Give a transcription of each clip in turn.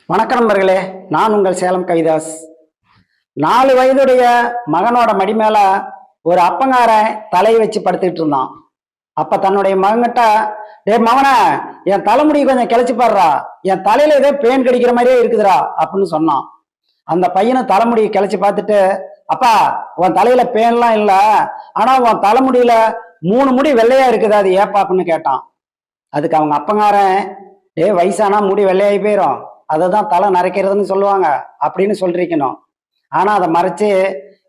வணக்கம் நண்பர்களே, நான் உங்கள் சேலம் கவிதாஸ். 4 வயதுடைய மகனோட மடி மேல ஒரு அப்பங்காரன் தலையை வச்சு படுத்துக்கிட்டு இருந்தான். அப்ப தன்னுடைய மகன்கிட்ட, டே மகன, என் தலைமுடி கொஞ்சம் கிளச்சி பாடுறா, என் தலையில ஏதோ பேன் கடிக்கிற மாதிரியே இருக்குதுடா அப்படின்னு சொன்னான். அந்த பையனும் தலைமுடியை கிளச்சி பார்த்துட்டு, அப்பா உன் தலையில பேன்லாம் இல்லை, ஆனா உன் தலைமுடியில 3 முடி வெள்ளையா இருக்குது, அது ஏப்பா அப்படின்னு கேட்டான். அதுக்கு அவங்க அப்பங்காரன், டே வயசானா முடி வெள்ளையாகி போயிடும், அதை தான் தலை நரைக்கிறதுன்னு சொல்லுவாங்க அப்படின்னு சொல்லிருக்கணும். ஆனா அதை மறைச்சு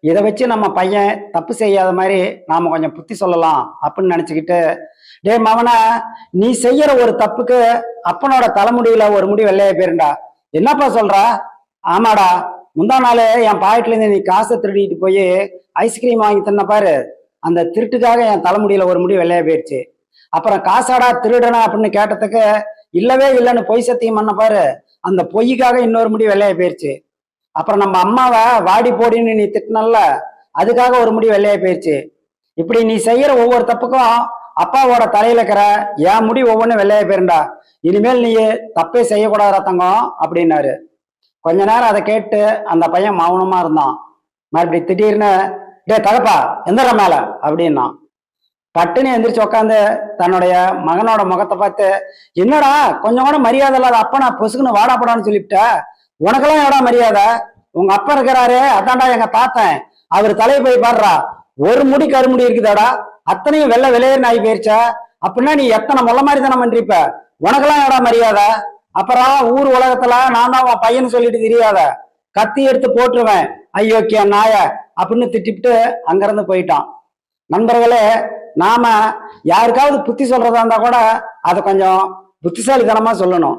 இதை வச்சு நம்ம பையன் தப்பு செய்யாத மாதிரி நாம கொஞ்சம் புத்தி சொல்லலாம் அப்படின்னு நினைச்சுக்கிட்டு, டே மவன, நீ செய்யற ஒரு தப்புக்கு அப்பனோட தலைமுடியில ஒரு முடி வெள்ளையா போயிருண்டா, என்னப்பா சொல்ற? ஆமாடா, முந்தா நாள் என் பாக்கெட்ல இருந்து நீ காசை திருடிட்டு போய் ஐஸ்கிரீம் வாங்கி தின்ன பாரு, அந்த திருட்டுக்காக என் தலைமுடியில ஒரு முடி வெள்ளையா போயிருச்சு. அப்புறம் காசாடா திருடனா அப்படின்னு கேட்டதுக்கு இல்லவே இல்லைன்னு பொய் சத்தியம் பண்ண பாரு, அந்த பொய்க்காக இன்னொரு முடி வெள்ளையா போயிருச்சு. அப்புறம் நம்ம அம்மாவை வாடி போடின்னு நீ திட்டினல்ல, அதுக்காக ஒரு முடி வெள்ளையா போயிருச்சு. இப்படி நீ செய்யற ஒவ்வொரு தப்புக்கும் அப்பாவோட தலையில இருக்கிற என் முடி ஒவ்வொன்றும் வெள்ளையா போயிருண்டா, இனிமேல் நீ தப்பே செய்யக்கூடாத தங்கம் அப்படின்னாரு. கொஞ்ச நேரம் அதை கேட்டு அந்த பையன் மௌனமா இருந்தான். மறுபடி திடீர்னு, டே தகப்பா எந்திர மேல அப்படின்னா. பட்டுன்னு எந்திரிச்சு உட்காந்து தன்னுடைய மகனோட முகத்தை பார்த்து, என்னடா கொஞ்சம் கூட மரியாதை இல்லாத அப்பனா பொசுக்குன்னு வாடாப்படான்னு சொல்லிவிட்ட, உனக்கெல்லாம் எவ்வளோ மரியாதை? உங்க அப்பா இருக்கிறாரு, அதான்டா எங்க தாத்தன், அவர் தலையை போய் பாடுறா, ஒரு முடி கருமுடி இருக்குதாடா, அத்தனையும் வெள்ளை வெளியேன்னு ஆகி போயிருச்சா, அப்படின்னா நீ எத்தனை முள்ள மாதிரி தானே பண்றிப்ப, உனக்கெல்லாம் எவ்வளோ மரியாதை? அப்புறம் ஊர் உலகத்துல நான் தான் உன் பையன்னு சொல்லிட்டு தெரியாத, கத்தி எடுத்து போட்டுருவேன் ஐயோக்கிய நாய அப்படின்னு திட்டிவிட்டு அங்கிருந்து போயிட்டான். நண்பர்களே, நாம யாருக்காவது புத்தி சொல்றதா இருந்தா கூட அதை கொஞ்சம் புத்திசாலித்தனமா சொல்லணும்.